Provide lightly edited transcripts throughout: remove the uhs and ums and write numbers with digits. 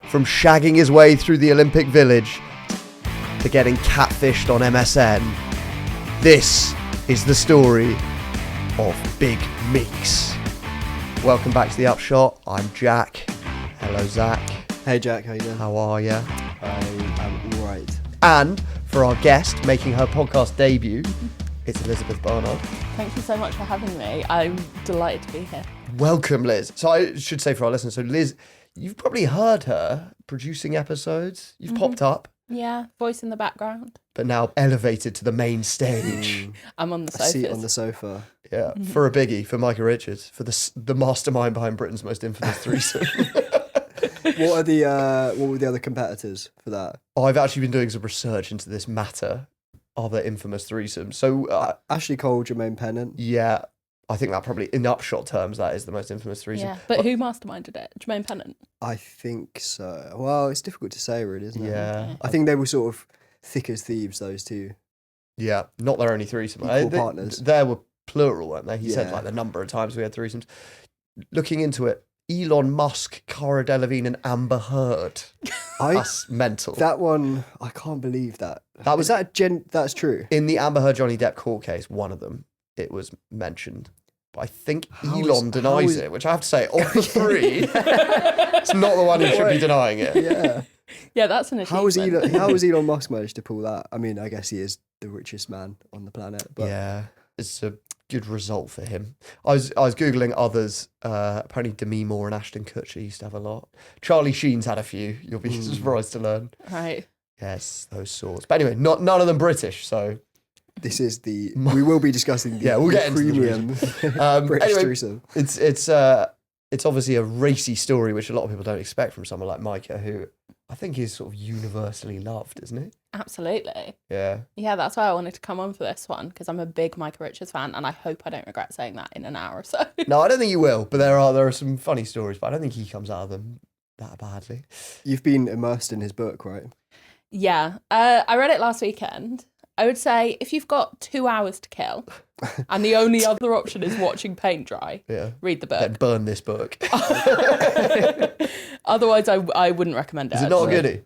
From shagging his way through the Olympic Village to getting catfished on MSN, this is the story of Big Meeks. Welcome back to The Upshot. I'm Jack. Hello, Zach. Hey, Jack. How you doing? How are you? I am all right. And for our guest making her podcast debut, it's Elizabeth Barnard. Thank you so much for having me. I'm delighted to be here. Welcome, Liz. So I should say for our listeners, so Liz, you've probably heard her producing episodes. You've popped up. Yeah, voice in the background. But now elevated to the main stage. I'm on the A sofa. seat on the sofa. Yeah, for a biggie, for Micah Richards, for the mastermind behind Britain's most infamous threesome. What were the other competitors for that? I've actually been doing some research into this matter, other infamous threesomes. So, Ashley Cole, Jermaine Pennant. yeah, I think that probably, in Upshot terms, that is the most infamous threesome. Yeah, but who masterminded it? Jermaine Pennant? I think so. Well, it's difficult to say, really, isn't it? Yeah. I think they were sort of thick as thieves, those two. Yeah, not their only threesome. Equal partners. There were plural, weren't they? He said Yeah. like the number of times we had threesomes. Looking into it, Elon Musk, Cara Delevingne and Amber Heard. That's mental. That one, I can't believe that. That was- That's true. In the Amber Heard Johnny Depp court case, one of them, it was mentioned. But I think Elon denies it, which I have to say, of the three, it's not the one who should be denying it. Yeah. Yeah, that's an achievement. How has Elon Musk managed to pull that? I mean, I guess he is the richest man on the planet. But Yeah, it's a good result for him. I was Googling others. Apparently Demi Moore and Ashton Kutcher used to have a lot. Charlie Sheen's had a few. You'll be surprised to learn. Right. Yes, those sorts. But anyway, none of them British, so... this is we will be discussing the, we'll get into premium the British anyway, threesome. It's obviously a racy story, which a lot of people don't expect from someone like Micah, who I think is sort of universally loved, isn't he? Absolutely. Yeah. Yeah, that's why I wanted to come on for this one, because I'm a big Micah Richards fan, and I hope I don't regret saying that in an hour or so. No, I don't think you will, but there are some funny stories, but I don't think he comes out of them that badly. You've been immersed in his book, right? Yeah. I read it last weekend. I would say if you've got 2 hours to kill and the only other option is watching paint dry, read the book. Then burn this book. Otherwise, I wouldn't recommend it. Is it not a goodie?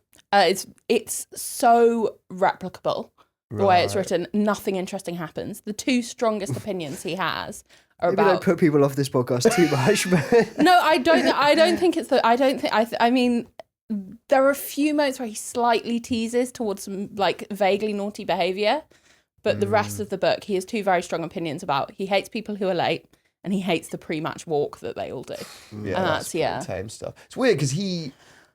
It's so replicable, the way it's Right. written. Nothing interesting happens. The two strongest opinions he has are Maybe about... don't put people off this podcast too much. But No, I don't think it's the... I mean... There are a few moments where he slightly teases towards some like vaguely naughty behaviour, but the rest of the book, he has two very strong opinions about. He hates people who are late, and he hates the pre-match walk that they all do. Yeah, And that's that's tame stuff. It's weird because he,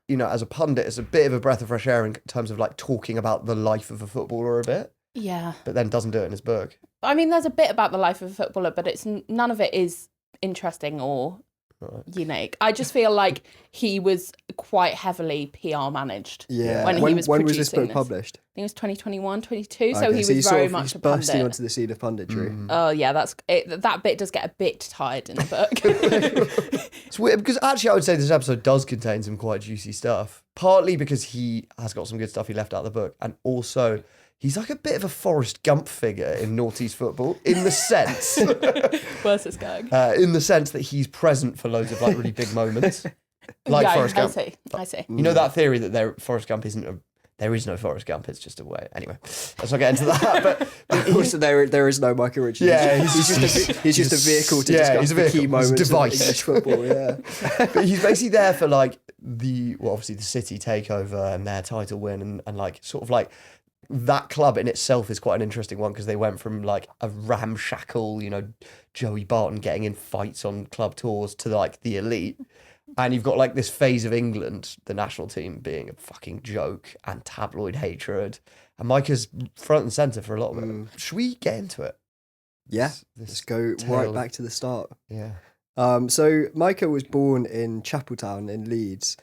as a pundit, is a bit of a breath of fresh air in terms of like talking about the life of a footballer a bit, Yeah. but then doesn't do it in his book. I mean, there's a bit about the life of a footballer, but it's none of it is interesting or unique. I just feel like he was quite heavily PR managed. yeah, When he was when was this producing book published? I think it was 2021, 22, so Okay, he was he's very sort of- much he's a bursting pundit. onto the scene of punditry. Oh yeah, that's it. That bit does get a bit tired in the book. It's weird because actually I would say this episode does contain some quite juicy stuff. Partly because he has got some good stuff he left out of the book, and also he's like a bit of a Forrest Gump figure in Naughty's football, in the sense, Where's this going? in the sense that he's present for loads of like really big moments, like yeah, Forrest Gump. I see. You know that theory that Forrest Gump isn't there is no Forrest Gump, it's just a way. Anyway, let's not get into that. But Also, there is no Micah Richards. Yeah, he's just a vehicle to yeah, discuss he's a the vehicle. key He's a moments of device. English football. Yeah, but he's basically there for like obviously the City takeover and their title win and like sort of like that club in itself is quite an interesting one because they went from like a ramshackle, Joey Barton getting in fights on club tours to like the elite. And you've got like this phase of England, the national team being a fucking joke and tabloid hatred. And Micah's front and centre for a lot of it. Should we get into it? yeah. This Let's go tale. right back to the start. Yeah. So Micah was born in Chapeltown in Leeds.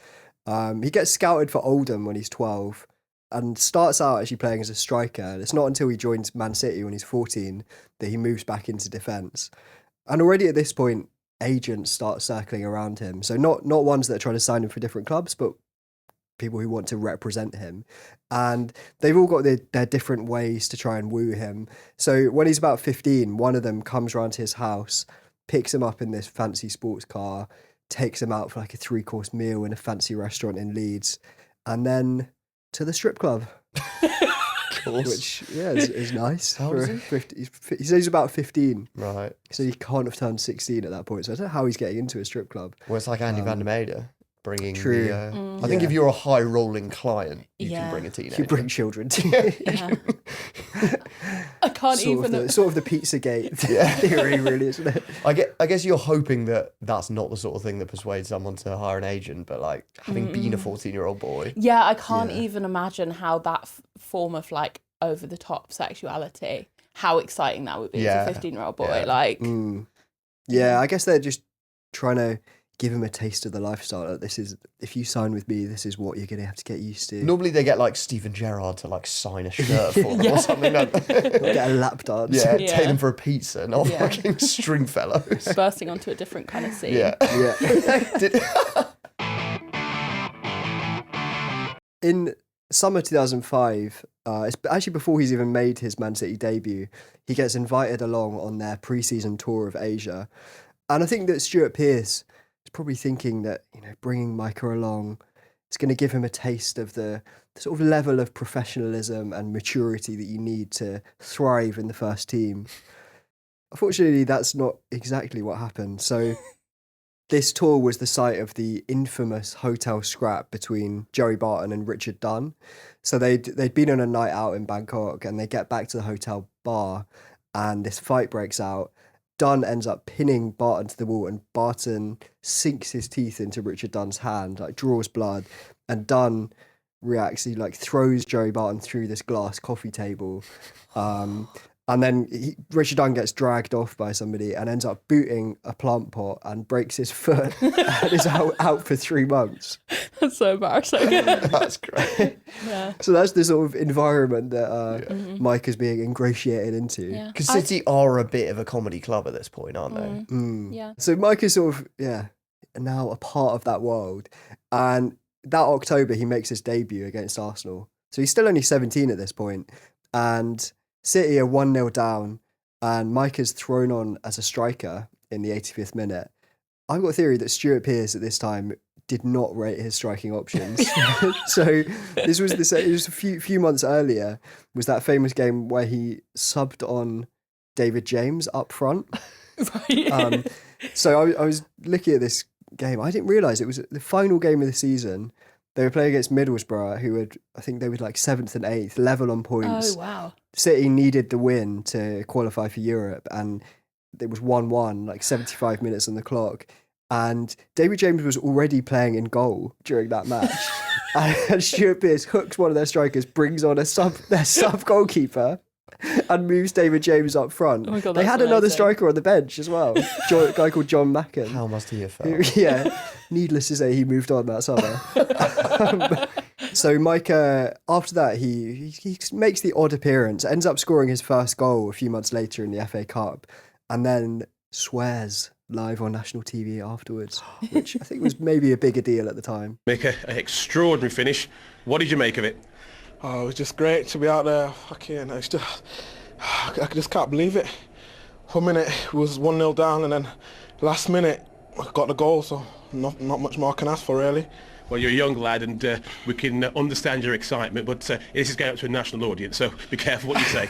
He gets scouted for Oldham when he's 12 and starts out actually playing as a striker. It's not until he joins Man City when he's 14 that he moves back into defence. And already at this point, agents start circling around him. So not ones that are trying to sign him for different clubs, but people who want to represent him. And they've all got their different ways to try and woo him. So when he's about 15, one of them comes round to his house, picks him up in this fancy sports car, takes him out for like a 3-course meal in a fancy restaurant in Leeds, and then to the strip club. Which is nice. How old is he? 50, he says he's about 15. Right. So he can't have turned 16 at that point. So I don't know how he's getting into a strip club. Well, it's like Andy van der Meijden bringing True. I think if you're a high rolling client, you can bring a teenager. You bring children to Yeah. I can't sort even. of the Pizzagate theory, really, isn't it? I guess you're hoping that that's not the sort of thing that persuades someone to hire an agent, but like having been a 14-year-old boy. Yeah, I can't even imagine how that form of like over the top sexuality, how exciting that would be as a 15-year-old boy. Yeah. Like, Yeah, I guess they're just trying to give him a taste of the lifestyle. Like, this is, if you sign with me, this is what you're going to have to get used to. Normally they get like Steven Gerrard to like sign a shirt for them or something. Don't they? Get a lap dance. Yeah, Yeah. take them for a pizza, not fucking Stringfellows. bursting onto a different kind of scene. Yeah. In summer 2005, it's actually before he's even made his Man City debut, he gets invited along on their pre-season tour of Asia. And I think that Stuart Pearce is probably thinking that, bringing Micah along is going to give him a taste of the sort of level of professionalism and maturity that you need to thrive in the first team. Unfortunately, that's not exactly what happened. So this tour was the site of the infamous hotel scrap between Joey Barton and Richard Dunn. So they'd been on a night out in Bangkok, and they get back to the hotel bar, and this fight breaks out. Dunn ends up pinning Barton to the wall, and Barton sinks his teeth into Richard Dunn's hand, like draws blood, and Dunn reacts. He like throws Joey Barton through this glass coffee table. And then Richard Dunn gets dragged off by somebody and ends up booting a plant pot and breaks his foot and is out for 3 months. That's so embarrassing. That's great. Yeah. So that's the sort of environment that Mike is being ingratiated into. Yeah. Because City are a bit of a comedy club at this point, aren't they? Yeah. So Mike is sort of, now a part of that world. And that October, he makes his debut against Arsenal. So he's still only 17 at this point. And City are 1-0 down, and Mike is thrown on as a striker in the 85th minute. I've got a theory that Stuart Pearce at this time did not rate his striking options. So this was it was a few months earlier, was that famous game where he subbed on David James up front. Right. So I was looking at this game. I didn't realise it was the final game of the season. They were playing against Middlesbrough, who I think they were like 7th and 8th, level on points. Oh, wow. City needed the win to qualify for Europe, and it was 1-1, like 75 minutes on the clock. And David James was already playing in goal during that match. And Stuart Pearce hooks one of their strikers, brings on their sub goalkeeper, and moves David James up front. Oh my God, they that's had another amazing. striker on the bench as well, a guy called John Macken. How must he have felt? Yeah, needless to say, he moved on that summer. So Micah, after that, he makes the odd appearance, ends up scoring his first goal a few months later in the FA Cup, and then swears live on national TV afterwards, which I think was maybe a bigger deal at the time. Make an extraordinary finish. What did you make of it? Oh, it was just great to be out there. I just can't believe it. 1 minute it was 1-0 down, and then last minute I got the goal, so not much more I can ask for, really. Well, you're a young lad, and we can understand your excitement, but this is going up to a national audience, so be careful what you say.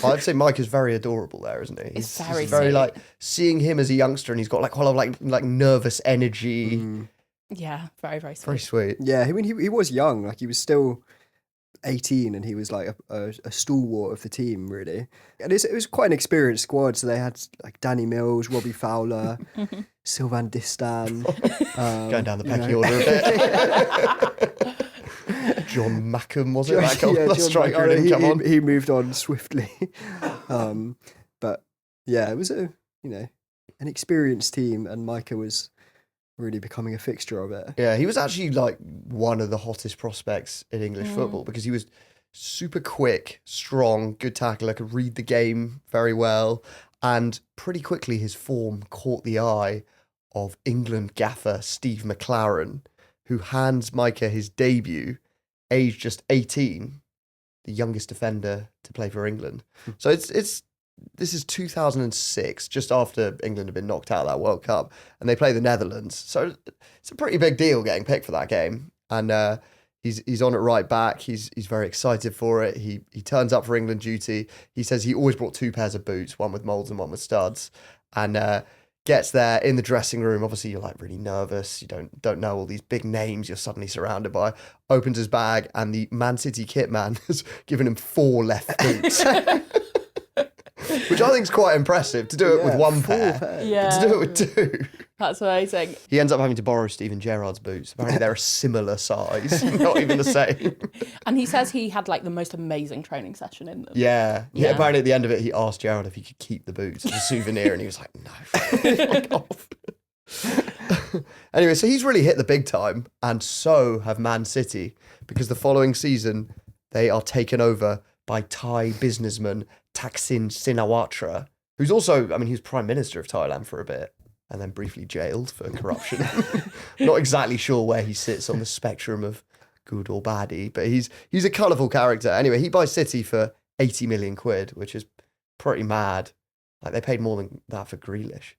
I'd say Mike is very adorable there, isn't he? It's He's very very sweet. like seeing him as a youngster, and he's got like quite a lot of like nervous energy. Yeah, very, very Very sweet. sweet. Yeah, I mean, he was young, like he was still 18, and he was like a stalwart of the team, really. And it was quite an experienced squad, so they had like Danny Mills, Robbie Fowler, Sylvain Distan. Going down the pecking order a bit. John Mackham, was it? That John striker Mac- didn't come on. he moved on swiftly. But yeah, it was an experienced team, and Micah was really becoming a fixture of it. Yeah, he was actually like one of the hottest prospects in English football because he was super quick, strong, good tackler, could read the game very well, and pretty quickly his form caught the eye of England gaffer Steve McLaren, who hands Micah his debut, aged just 18, the youngest defender to play for England. So it's this is 2006, just after England had been knocked out of that World Cup, and they play the Netherlands. So it's a pretty big deal getting picked for that game. And he's on at right back. He's very excited for it. He turns up for England duty. He says he always brought 2 pairs of boots, one with molds and one with studs, and gets there in the dressing room. Obviously, you're like really nervous. You don't know all these big names you're suddenly surrounded by. Opens his bag, and the Man City kit man has given him 4 left boots. Which I think is quite impressive, to do it with 1 pair. Yeah. To do it with 2. That's amazing. He ends up having to borrow Steven Gerrard's boots. Apparently they're a similar size, not even the same. And he says he had like the most amazing training session in them. Yeah. Yeah. Apparently at the end of it, he asked Gerrard if he could keep the boots as a souvenir, and he was like, no, fuck off. Anyway, so he's really hit the big time, and so have Man City, because the following season, they are taken over by Thai businessman Thaksin Shinawatra, who's also, he was Prime Minister of Thailand for a bit, and then briefly jailed for corruption. Not exactly sure where he sits on the spectrum of good or baddie, but he's a colourful character. Anyway, he buys City for 80 million quid, which is pretty mad. Like, they paid more than that for Grealish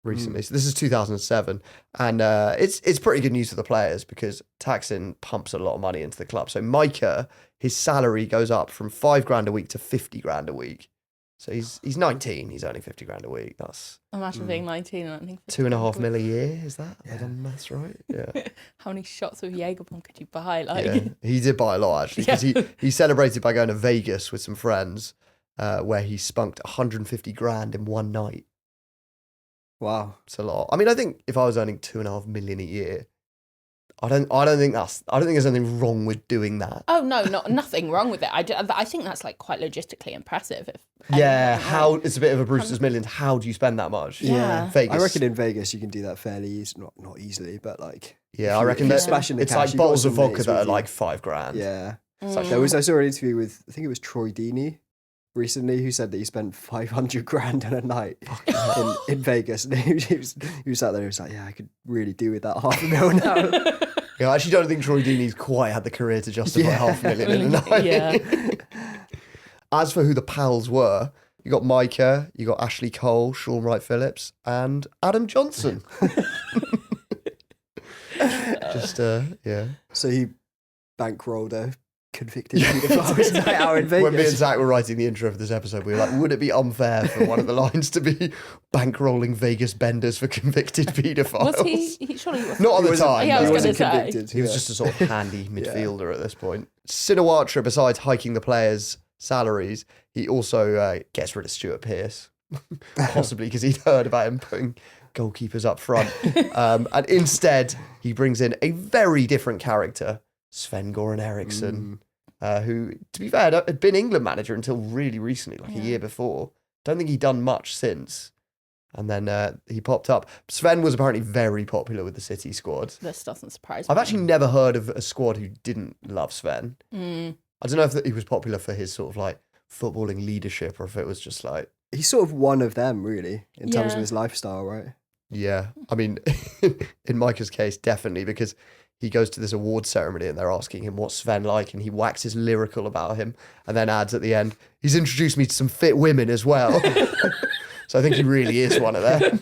recently. So this is 2007, and it's pretty good news for the players, because Thaksin pumps a lot of money into the club. So Micah, his salary goes up from $5,000 a week to 50 grand a week. So he's 19. He's earning 50 grand a week. That's Imagine being 19 and earning 2.5 mil a year. Is that? Have I done maths right? Yeah. How many shots of Jägerbomb could you buy? Like, Yeah. He did buy a lot, actually, because he celebrated by going to Vegas with some friends, where he spunked 150 grand in one night. Wow. It's a lot. I think if I was earning 2.5 million a year, I don't think there's anything wrong with doing that. Oh no, nothing wrong with it. I think that's like quite logistically impressive. It's a bit of a Brewster's Millions. How do you spend that much? Yeah. Vegas. I reckon in Vegas you can do that fairly easy. Not easily, but like. Yeah, I reckon that smashing the it's cash, like you've got bottles of some vodka mates that are with you. like $5,000. Yeah. Like, I saw an interview with, I think it was Troy Deeney recently, who said that he spent 500 grand on a night in Vegas. And he was sat there, he was like, yeah, I could really do with that $500,000 now. Yeah, I actually don't think Troy Deeney's quite had the career to justify $500,000 in a night. Yeah. As for who the pals were, you got Micah, you got Ashley Cole, Sean Wright-Phillips, and Adam Johnson. Yeah. So he bankrolled a convicted paedophile night out in Vegas. When me and Zach were writing the intro for this episode, we were like, would it be unfair for one of the lines to be bankrolling Vegas benders for convicted paedophiles? Was he surely he was Not at the time. Yeah, I no. was going to say. convicted. He was just a sort of handy midfielder at this point. Shinawatra, besides hiking the players' salaries, he also gets rid of Stuart Pearce, possibly because he'd heard about him putting goalkeepers up front. And instead, he brings in a very different character, Sven-Goran Eriksson, who, to be fair, had been England manager until really recently, like a year before. Don't think he'd done much since. And then he popped up. Sven was apparently very popular with the City squad. This doesn't surprise me. I've actually never heard of a squad who didn't love Sven. I don't know if he was popular for his sort of like footballing leadership, or if it was just like... He's sort of one of them, really, in terms of Yeah. his lifestyle, right? Yeah, I mean, in Micah's case, definitely, because he goes to this award ceremony and they're asking him what's Sven like, and he waxes lyrical about him, and then adds at the end, he's introduced me to some fit women as well. So I think he really is one of them.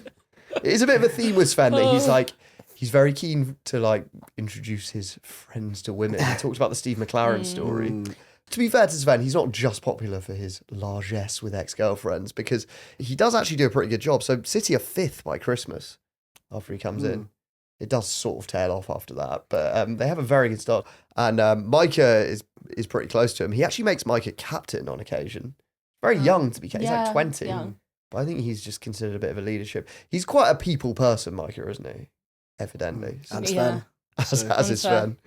It is a bit of a theme with Sven that he's like, he's very keen to like introduce his friends to women. He talks about the Steve McLaren story. To be fair to Sven, he's not just popular for his largesse with ex-girlfriends, because he does actually do a pretty good job. So City are 5th by Christmas after he comes in. It does sort of tail off after that, but they have a very good start. And Micah is pretty close to him. He actually makes Micah captain on occasion. Very young to be captain. He's like 20. young. But I think he's just considered a bit of a leadership. He's quite a people person, Micah, isn't he? Evidently. And Yeah. Sven. As is Sven.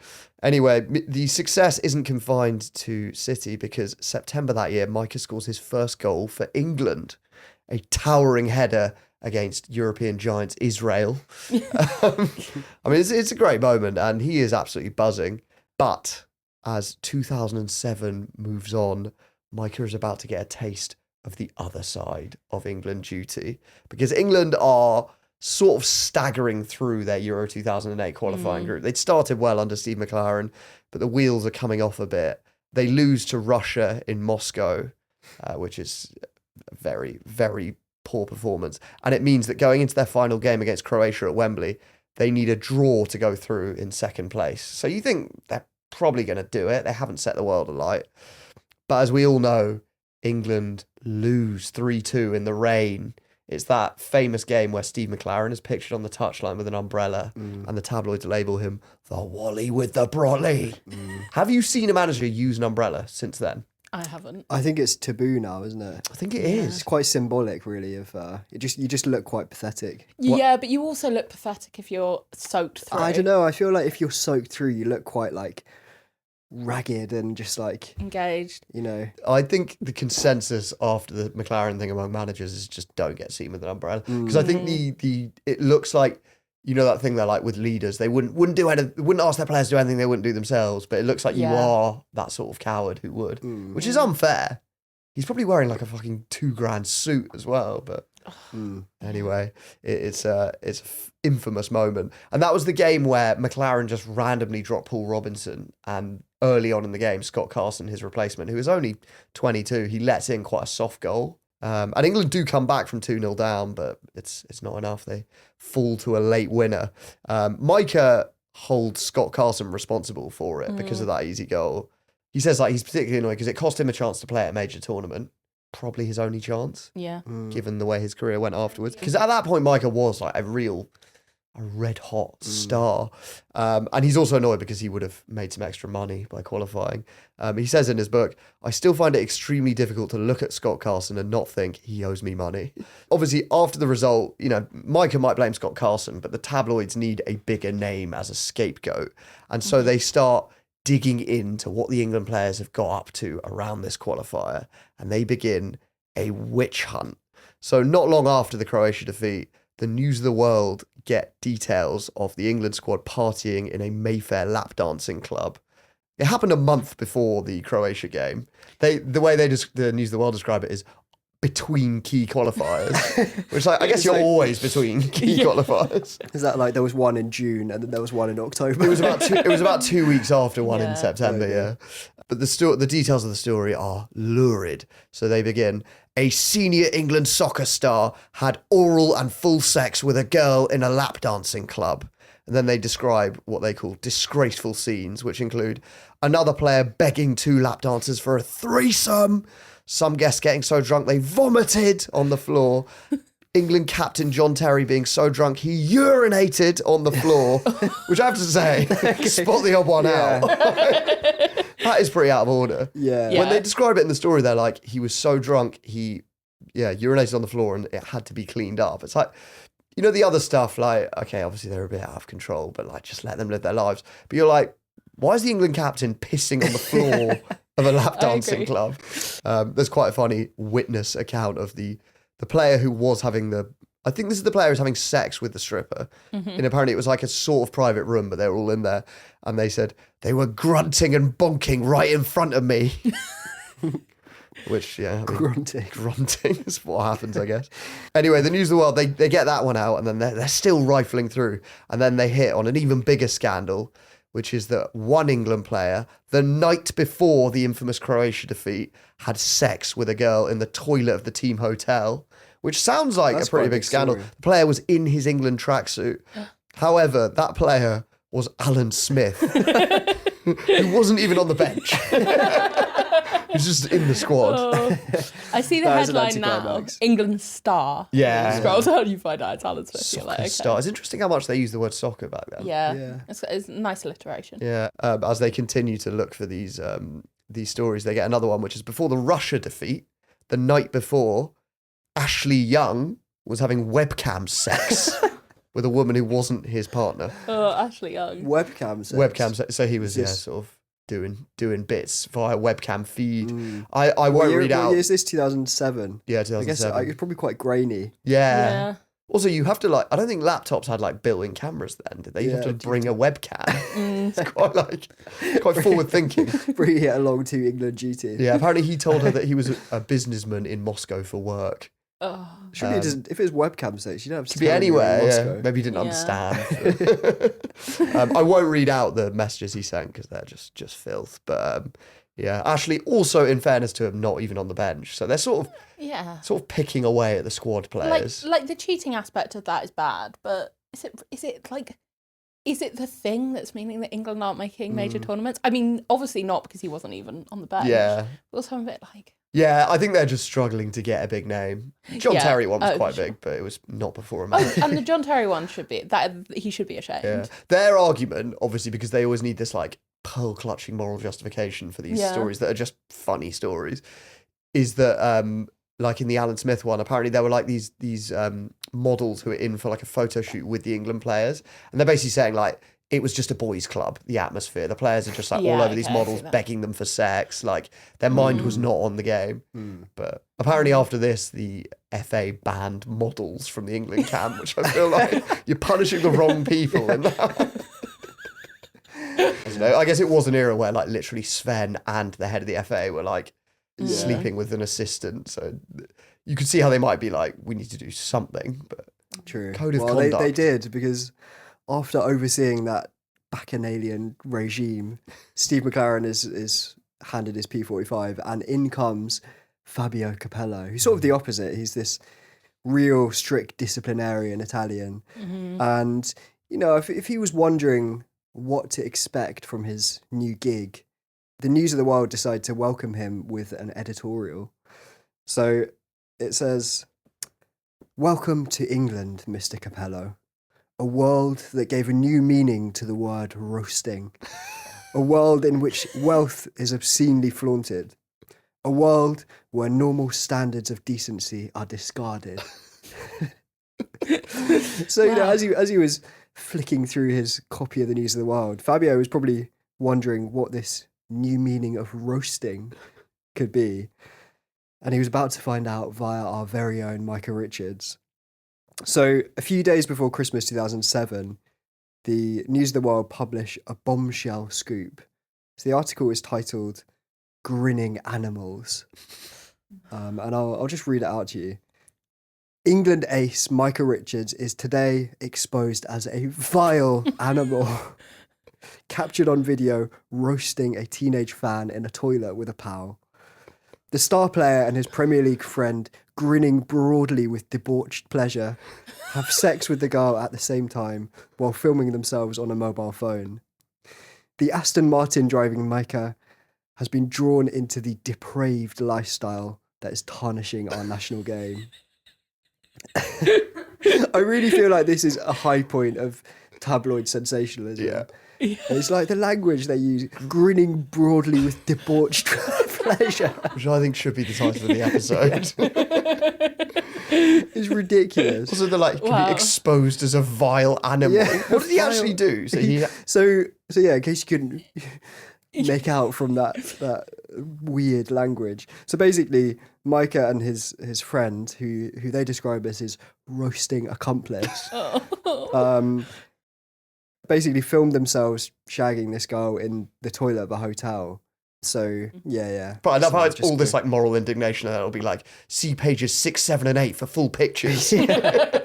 Anyway, the success isn't confined to City, because September that year, Micah scores his first goal for England, a towering header against European giants Israel. It's a great moment, and he is absolutely buzzing. But as 2007 moves on, Micah is about to get a taste of the other side of England duty, because England are sort of staggering through their Euro 2008 qualifying group. They'd started well under Steve McLaren, but the wheels are coming off a bit. They lose to Russia in Moscow, which is very, very poor performance. And it means that going into their final game against Croatia at Wembley, they need a draw to go through in second place. So you think they're probably going to do it. They haven't set the world alight. But as we all know, England lose 3-2 in the rain. It's that famous game where Steve McLaren is pictured on the touchline with an umbrella and the tabloids label him the Wally with the brolly. Have you seen a manager use an umbrella since then? I haven't. I think it's taboo now, isn't it? I think it is. It's quite symbolic, really. Of you just look quite pathetic. Yeah, but you also look pathetic if you're soaked through. I don't know. I feel like if you're soaked through, you look quite like ragged and just like Engaged. I think the consensus after the McLaren thing among managers is just don't get seen with an umbrella, because I think the it looks like, that thing they're like with leaders, they wouldn't do anything, wouldn't ask their players to do anything they wouldn't do themselves, but it looks like you are that sort of coward who would, which is unfair. He's probably wearing like a fucking $2,000 suit as well, but anyway, it's an infamous moment. And that was the game where McLaren just randomly dropped Paul Robinson, and early on in the game, Scott Carson, his replacement, who was only 22, he lets in quite a soft goal. And England do come back from 2-0 down, but it's not enough. They fall to a late winner. Micah holds Scott Carson responsible for it because of that easy goal. He says he's particularly annoyed because it cost him a chance to play at a major tournament. Probably his only chance. Yeah. Given the way his career went afterwards. Because at that point, Micah was like a red hot star. And he's also annoyed because he would have made some extra money by qualifying. He says in his book, I still find it extremely difficult to look at Scott Carson and not think he owes me money. Obviously, after the result, Micah might blame Scott Carson, but the tabloids need a bigger name as a scapegoat. And so they start digging into what the England players have got up to around this qualifier, and they begin a witch hunt. So not long after the Croatia defeat, the News of the World get details of the England squad partying in a Mayfair lap dancing club. It happened a month before the Croatia game. The way the News of the World describe it is between key qualifiers, which I guess you're always between key qualifiers. Is that like there was one in June and then there was one in October? It was about 2 weeks after one in September, yeah. But the details of the story are lurid. So they begin, a senior England soccer star had oral and full sex with a girl in a lap dancing club. And then they describe what they call disgraceful scenes, which include another player begging 2 lap dancers for a threesome, some guests getting so drunk they vomited on the floor, England captain John Terry being so drunk he urinated on the floor, which I have to say, spot the odd one out. That is pretty out of order. Yeah. When they describe it in the story, they're like, he was so drunk, he urinated on the floor and it had to be cleaned up. It's like, the other stuff, like, okay, obviously they're a bit out of control, but like, just let them live their lives. But you're like, why is the England captain pissing on the floor of a lap dancing club? There's quite a funny witness account of the player who was having I think this is the player who's having sex with the stripper. And apparently it was like a sort of private room, but they were all in there. And they said, they were grunting and bonking right in front of me. Which, grunting is what happens, I guess. Anyway, the News of the World, they get that one out and then they're still rifling through. And then they hit on an even bigger scandal, which is that one England player, the night before the infamous Croatia defeat, had sex with a girl in the toilet of the team hotel, which sounds like a pretty big scandal. Story. The player was in his England tracksuit. However, that player was Alan Smith, who wasn't even on the bench. He was just in the squad. Oh. I see the That is an headline now, anticlimax. England star. Yeah. You scroll down, you find out it's Alan Smith. You're Soccer like, okay. star. It's interesting how much they use the word soccer back then. Yeah. Yeah. It's nice alliteration. Yeah, as they continue to look for these stories, they get another one, which is before the Russia defeat, the night before, Ashley Young was having webcam sex with a woman who wasn't his partner. Oh, Ashley Young. Webcam sex. Webcam sex. So he was Yes. sort of doing bits via webcam feed. I won't read out. What year is this? 2007. Yeah, I guess 2007. it's probably quite grainy. Yeah. Also, you have to I don't think laptops had built-in cameras then, did they? You have to bring a webcam. It's quite forward thinking. Bringing it along to England duty. Yeah, apparently he told her that he was a businisman in Moscow for work. Oh. Surely it doesn't, if it was webcam sex, you don't have to Could be tell him you're in anywhere, yeah. Moscow. Maybe he didn't Yeah. understand. I won't read out the messages he sent because they're just filth. But Yeah, Ashley also, in fairness to him, not even on the bench. So they're sort Yeah. of picking away at the squad players. Like the cheating aspect of that is bad, but is it the thing that's meaning that England aren't making major tournaments? I mean, obviously not, because he wasn't even on the bench. Yeah. But also I'm a bit like... Yeah, I think they're just struggling to get a big name. John Yeah. Terry one was Oh, quite sure. big, but it was not before a Oh, match. and the John Terry one he should be ashamed. Yeah. Their argument, obviously, because they always need this like pearl-clutching moral justification for these Yeah. stories that are just funny stories, is that like in the Alan Smith one, apparently there were like these models who were in for like a photo shoot with the England players, and they're basically saying like it was just a boys' club, the atmosphere. The players are just like all over these okay, I models see that. begging them for sex. Like their mind was not on the game. But apparently after this, the FA banned models from the England camp, which I feel like you're punishing the wrong people in that. I don't know. I guess it was an era where like literally Sven and the head of the FA were like sleeping with an assistant. So you could see how they might be like, we need to do something. But True. Code of well, conduct. They did, because after overseeing that bacchanalian regime, Steve McLaren is handed his P45, and in comes Fabio Capello, who's sort of the opposite. He's this real strict disciplinarian Italian. And, you know, if he was wondering what to expect from his new gig, the News of the World decided to welcome him with an editorial. So it says, "Welcome to England, Mr. Capello. A world that gave a new meaning to the word roasting. A world in which wealth is obscenely flaunted. A world where normal standards of decency are discarded." So, you know, as he was flicking through his copy of the News of the World, Fabio was probably wondering what this new meaning of roasting could be. And he was about to find out via our very own Micah Richards. So a few days before Christmas 2007, the News of the World published a bombshell scoop. So the article is titled "Grinning Animals." And I'll just read it out to you. "England ace Micah Richards is today exposed as a vile animal. Captured on video roasting a teenage fan in a toilet with a pal. The star player and his Premier League friend, grinning broadly with debauched pleasure, have sex with the girl at the same time while filming themselves on a mobile phone. The Aston Martin driving Micah has been drawn into the depraved lifestyle that is tarnishing our national game." I really feel like this is a high point of tabloid sensationalism. Yeah. It's like the language they use, grinning broadly with debauched pleasure. Which I think should be the title of the episode. It's ridiculous. Also, they're like, can Wow. be exposed as a vile animal. Yeah, What did he vile. actually do? So he, So yeah, in case you couldn't make out from that weird language. So basically, Micah and his friend, who they describe as his roasting accomplice, basically filmed themselves shagging this girl in the toilet of a hotel. So yeah. but I love how it's Just all this go- like moral indignation, and it'll be like, see pages 6, 7, and 8 for full pictures. Yeah,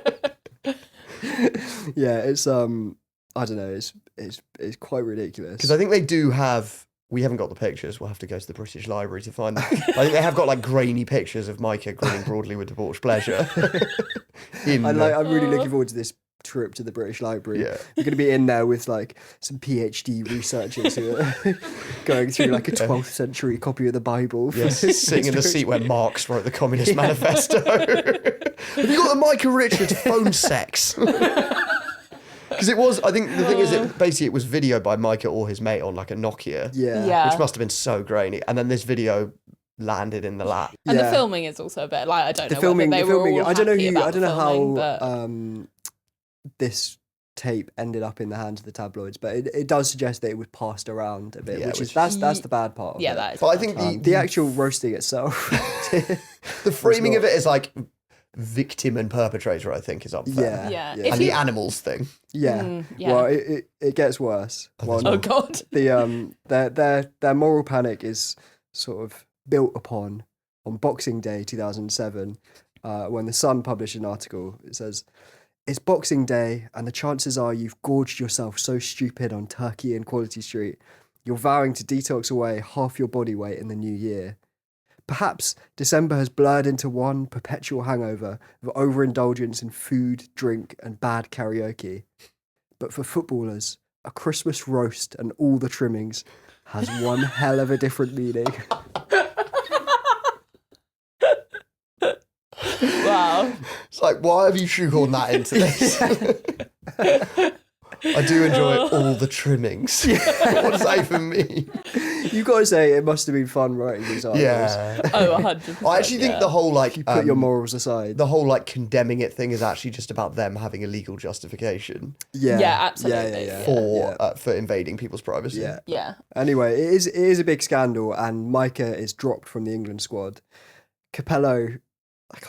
it's I don't know, it's quite ridiculous. Because I think they do have. We haven't got the pictures. We'll have to go to the British Library to find them. I think they have got like grainy pictures of Micah grinning broadly with debauched pleasure. I'm really looking forward to this trip to the British Library. Yeah. We're going to be in there with like some PhD researchers who are going through like a 12th century copy of the Bible. Yes, sitting in the seat where Marx wrote the Communist Manifesto. Have you got the Micah Richards phone sex? Because it was, I think the thing is, it was video by Micah or his mate on like a Nokia. Yeah. Which must have been so grainy. And then this video landed in the lap. And Yeah. the filming is also a bit like, I don't The know filming, whether they were all I don't know happy who, about I don't the know filming, how but this tape ended up in the hands of the tabloids, but it does suggest that it was passed around a bit, Yeah, which is which- that's the bad part of yeah, it. that is. But I bad. think The actual roasting itself. the framing not- of it is like victim and perpetrator, I think, is unfair. Yeah. yeah. If And you- the animals thing. Yeah. yeah. Well, it gets worse. Well, Oh God. their moral panic is sort of built upon on Boxing Day 2007, when the Sun published an article. It says, "It's Boxing Day, and the chances are you've gorged yourself so stupid on turkey in Quality Street You're vowing to detox away half your body weight in the new year. Perhaps December has blurred into one perpetual hangover of overindulgence in food, drink, and bad karaoke. But for footballers, a Christmas roast and all the trimmings has one hell of a different meaning. Wow. It's like, why have you shoehorned that into this? I do enjoy all the trimmings. What does that even mean? You've got to say it must have been fun writing these articles. Yeah. Oh, 100%. I actually think the whole like You put your morals aside. the whole like condemning it thing is actually just about them having a legal justification Yeah, Yeah, absolutely. for invading people's privacy. Yeah. Yeah. Anyway, it is a big scandal, and Micah is dropped from the England squad. Capello, I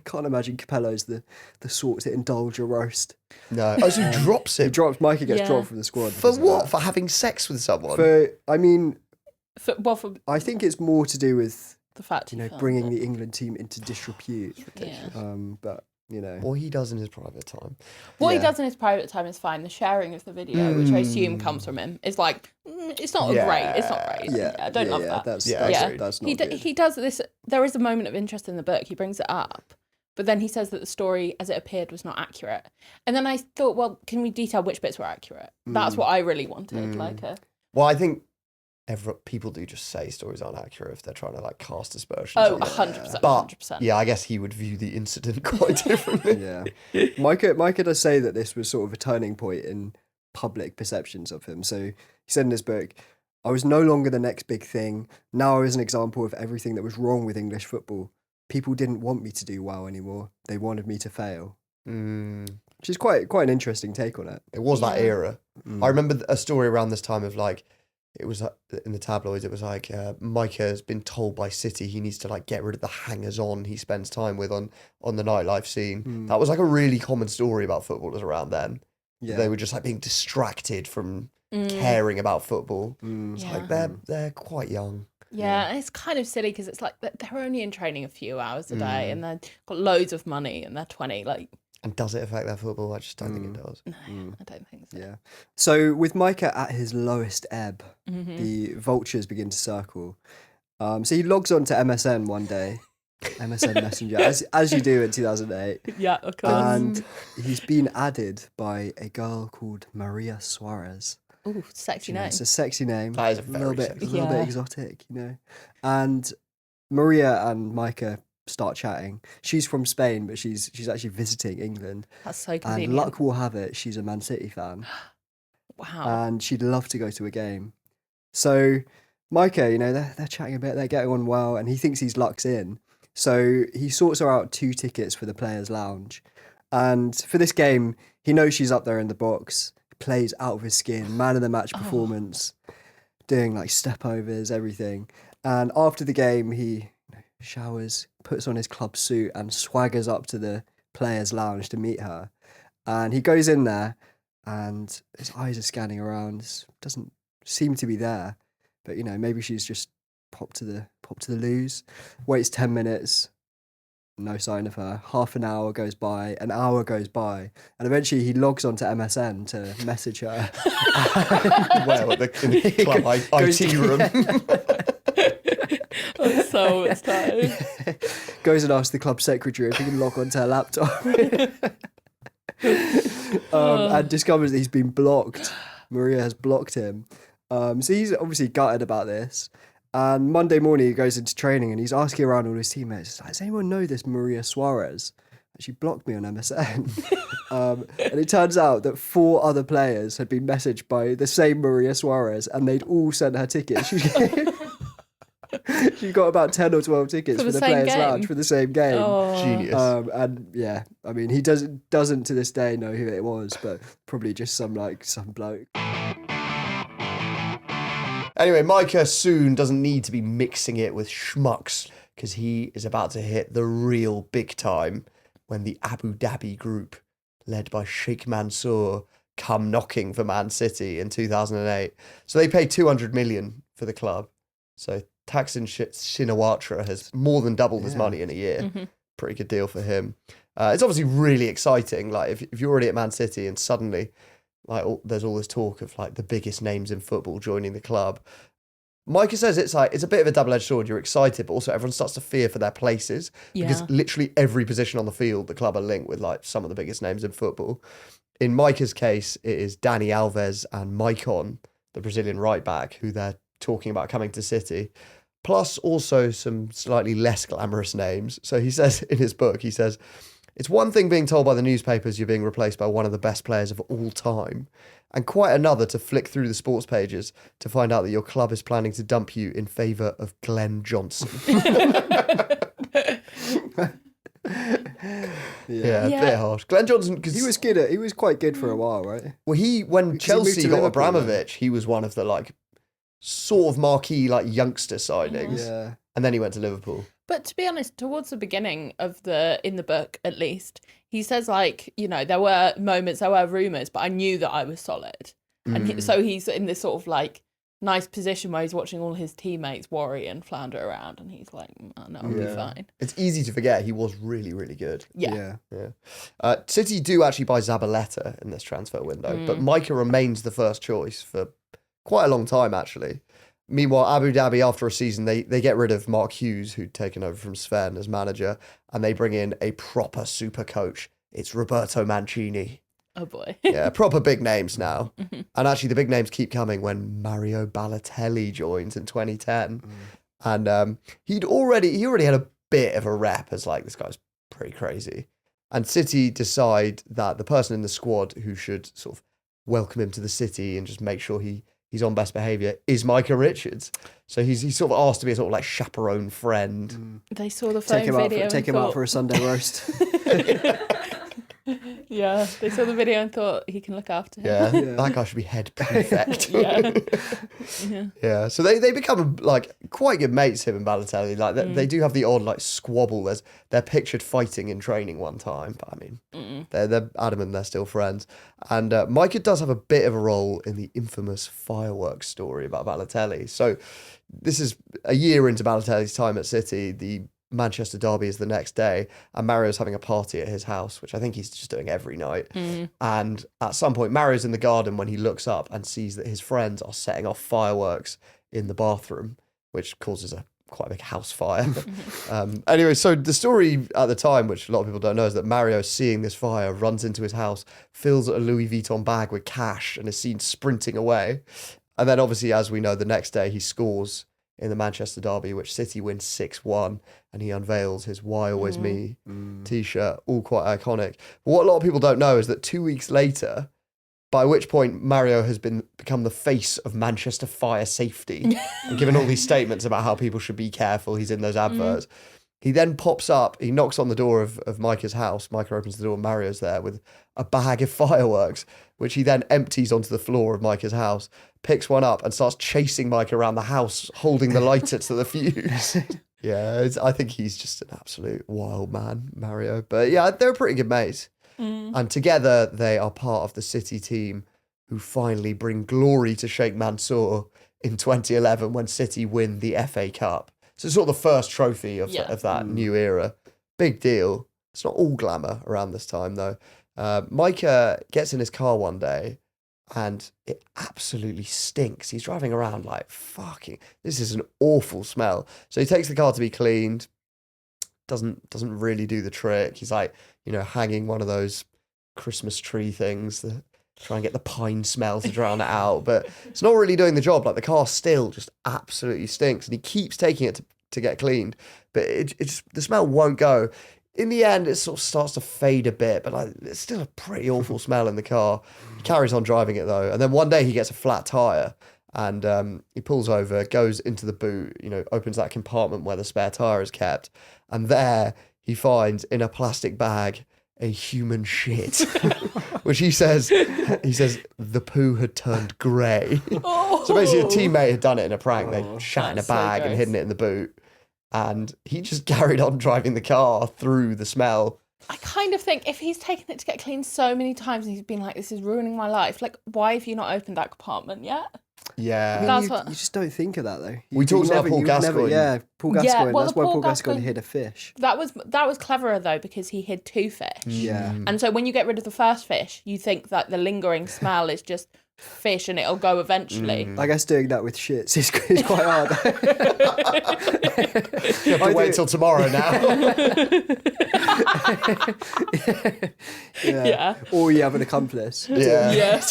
can't imagine Capello's the sort to indulge a roast. No. Oh, so he drops him. Micah gets Yeah. dropped from the squad. For because of what? that. For having sex with someone? For I think it's more to do with, the fact he filmed bringing it. the England team into disrepute. Yeah. But, What he does in his private time. What he Yeah. does in his private time is fine. The sharing of the video, which I assume comes from him, is like, it's not great. It's not great. yeah, I don't love that. That's not he good. he does this. There is a moment of interest in the book. He brings it up, but then he says that the story as it appeared was not accurate. And then I thought, well, can we detail which bits were accurate? That's what I really wanted. Well, I think people do just say stories aren't accurate if they're trying to like cast aspersions. Oh, on it. 100%. But 100%. yeah, I guess he would view the incident quite differently. Yeah. Micah does say that this was sort of a turning point in public perceptions of him. So he said in his book, I was no longer the next big thing. Now I was an example of everything that was wrong with English football. People didn't want me to do well anymore. They wanted me to fail. Which is quite an interesting take on it. It was that era. I remember a story around this time of like, it was in the tabloids, it was like Micah has been told by City he needs to like get rid of the hangers-on he spends time with on the nightlife scene. That was like a really common story about footballers around then. Yeah. They were just like being distracted from caring about football. It's like they're quite young. Yeah, and it's kind of silly because it's like they're only in training a few hours a day and they've got loads of money and they're 20. Like, And does it affect their football? I just don't think it does. no, I don't think so. Yeah. So with Micah at his lowest ebb, the vultures begin to circle. So he logs on to MSN one day, MSN Messenger, as you do in 2008. Yeah, of course. And he's been added by a girl called Maria Suarez. Ooh, sexy name. It's a sexy name. That is a little very bit, sexy a little bit name. exotic, And Maria and Micah start chatting. She's from Spain, but she's actually visiting England. That's so And convenient. luck will have it, she's a Man City fan. Wow. And she'd love to go to a game. So Micah, they're chatting a bit, they're getting on well, and he thinks his luck's in. So he sorts her out 2 tickets for the Players' Lounge. And for this game, he knows she's up there in the box. He plays out of his skin, man of the match performance, doing like step overs, everything. And after the game, he showers, puts on his club suit, and swaggers up to the Players' Lounge to meet her. And he goes in there, and his eyes are scanning around. Doesn't seem to be there, but maybe she's just popped to the loos. Waits 10 minutes, no sign of her. Half an hour goes by, an hour goes by, and eventually he logs onto MSN to message her. Well, in the club IT room. That's so much time. Goes and asks the club secretary if he can log onto her laptop. And discovers that he's been blocked. Maria has blocked him. So he's obviously gutted about this. And Monday morning he goes into training and he's asking around all his teammates, he's like, does anyone know this Maria Suarez? She blocked me on MSN. And it turns out that 4 other players had been messaged by the same Maria Suarez and they'd all sent her tickets. She got about 10 or 12 tickets for the same Players' game? Lounge for the same game. Oh. Genius. And yeah, I mean, he doesn't to this day know who it was, but probably just some bloke. Anyway, Micah soon doesn't need to be mixing it with schmucks because he is about to hit the real big time when the Abu Dhabi group, led by Sheikh Mansour, come knocking for Man City in 2008. So they paid 200 million for the club. So Thaksin Shinawatra has more than doubled his money in a year. Pretty good deal for him. It's obviously really exciting. Like if you're already at Man City and suddenly like there's all this talk of like the biggest names in football joining the club. Micah says it's a bit of a double-edged sword. You're excited, but also everyone starts to fear for their places because literally every position on the field, the club are linked with like some of the biggest names in football. In Micah's case, it is Dani Alves and Maicon, the Brazilian right back, who they're talking about coming to City, plus also some slightly less glamorous names. So he says in his book, it's one thing being told by the newspapers you're being replaced by one of the best players of all time, and quite another to flick through the sports pages to find out that your club is planning to dump you in favour of Glenn Johnson. Yeah, a bit harsh. Glenn Johnson, because He was quite good for a while, right? well, when Because he moved Chelsea to got Liverpool, Abramovich, he was one of the like sort of marquee like youngster signings, Yeah. and then he went to Liverpool. But to be honest, towards the beginning of in the book, at least, he says like, you know, there were moments, there were rumours, but I knew that I was solid. And so he's in this sort of like nice position where he's watching all his teammates worry and flounder around, and he's like, oh, no, I'll be fine. It's easy to forget he was really, really good. Yeah. City do actually buy Zabaleta in this transfer window, but Micah remains the first choice for quite a long time, actually. Meanwhile, Abu Dhabi, after a season, they get rid of Mark Hughes, who'd taken over from Sven as manager, and they bring in a proper super coach. It's Roberto Mancini. Oh boy. Yeah, proper big names now. And actually the big names keep coming when Mario Balotelli joins in 2010. And he already had a bit of a rep as like, this guy's pretty crazy. And City decide that the person in the squad who should sort of welcome him to the city and just make sure he's on best behaviour is Micah Richards. So he's sort of asked to be a sort of like chaperone friend. They saw the phone video. Take him out for a Sunday roast. Yeah, they saw the video and thought he can look after him. Yeah, that guy should be head prefect. Yeah. Yeah, so they become like quite good mates, him and Balotelli. Like they do have the odd like squabble. They're pictured fighting in training one time, but I mean they're adamant they're still friends. And Micah does have a bit of a role in the infamous fireworks story about Balotelli. So this is a year into Balotelli's time at City. The Manchester derby is the next day, and Mario's having a party at his house, which I think he's just doing every night. And at some point, Mario's in the garden when he looks up and sees that his friends are setting off fireworks in the bathroom, which causes quite a big house fire. Anyway, so the story at the time, which a lot of people don't know, is that Mario, seeing this fire, runs into his house, fills a Louis Vuitton bag with cash, and is seen sprinting away. And then obviously, as we know, the next day he scores in the Manchester derby, which City wins 6-1, and he unveils his Why Always Me t-shirt, all quite iconic. But what a lot of people don't know is that 2 weeks later, by which point Mario has become the face of Manchester fire safety and given all these statements about how people should be careful. He's in those adverts. He then pops up, he knocks on the door of Micah's house. Micah opens the door, Mario's there with a bag of fireworks, which he then empties onto the floor of Micah's house, picks one up and starts chasing Micah around the house, holding the lighter to the fuse. Yeah, I think he's just an absolute wild man, Mario. But yeah, they're a pretty good mates. And together they are part of the City team who finally bring glory to Sheikh Mansour in 2011 when City win the FA Cup. So it's sort of the first trophy of that new era. Big deal. It's not all glamour around this time, though. Micah gets in his car one day and it absolutely stinks. He's driving around like, fucking, this is an awful smell. So he takes the car to be cleaned. Doesn't really do the trick. He's like, hanging one of those Christmas tree things that try and get the pine smell to drown it out, but it's not really doing the job. Like the car still just absolutely stinks, and he keeps taking it to get cleaned, but the smell won't go. In the end, it sort of starts to fade a bit, but like it's still a pretty awful smell in the car. He carries on driving it though, and then one day he gets a flat tire, and he pulls over, goes into the boot, opens that compartment where the spare tire is kept, and there he finds in a plastic bag a human shit, which he says the poo had turned grey. So basically a teammate had done it in a prank. They shat in a bag and hidden it in the boot, and he just carried on driving the car through the smell. I kind of think if he's taken it to get cleaned so many times and he's been like, this is ruining my life, like, why have you not opened that compartment yet? Yeah. That's you, what- you just don't think of that though. We talked about Paul Gascoigne. Yeah, Paul Yeah, Gascoigne. well, That's the why Paul Paul Gascoigne Gascoigne- hid a fish. That was cleverer though, because he hid 2 fish. Yeah. And so when you get rid of the first fish, you think that the lingering smell is just fish and it'll go eventually. I guess doing that with shits is quite hard. You have to wait till tomorrow now. Yeah. Or you have an accomplice. Yeah. Yeah.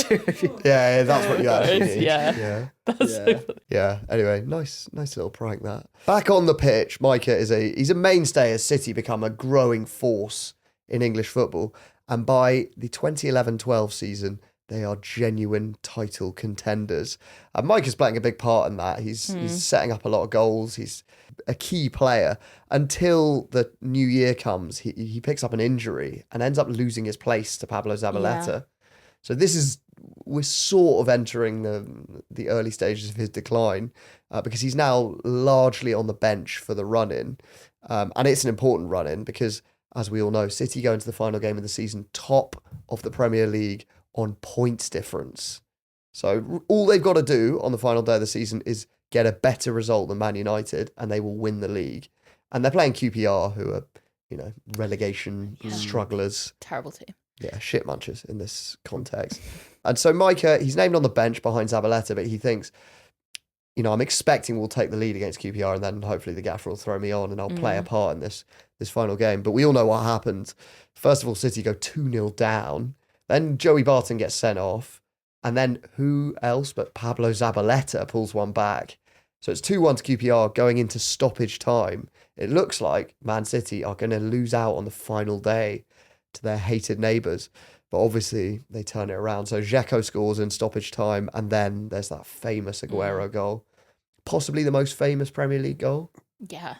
Yeah, that's what you actually need. Yeah. That's so Yeah. funny. Yeah. Anyway, nice little prank that. Back on the pitch, Micah he's a mainstay as City become a growing force in English football, and by the 2011-12 season, they are genuine title contenders. And Micah's playing a big part in that. He's setting up a lot of goals. He's a key player until the new year comes. He picks up an injury and ends up losing his place to Pablo Zabaleta. Yeah. So we're sort of entering the early stages of his decline because he's now largely on the bench for the run-in. And it's an important run-in because, as we all know, City go into the final game of the season top of the Premier League on points difference. So all they've got to do on the final day of the season is get a better result than Man United and they will win the league. And they're playing QPR, who are, relegation strugglers. Terrible team. Yeah, shit munchers in this context. And so Micah, he's named on the bench behind Zabaleta, but he thinks, I'm expecting we'll take the lead against QPR and then hopefully the gaffer will throw me on and I'll play a part in this final game. But we all know what happened. First of all, City go 2-0 down. Then Joey Barton gets sent off. And then who else but Pablo Zabaleta pulls one back. So it's 2-1 to QPR going into stoppage time. It looks like Man City are going to lose out on the final day to their hated neighbours. But obviously they turn it around. So Dzeko scores in stoppage time. And then there's that famous Aguero goal. Possibly the most famous Premier League goal. Yeah.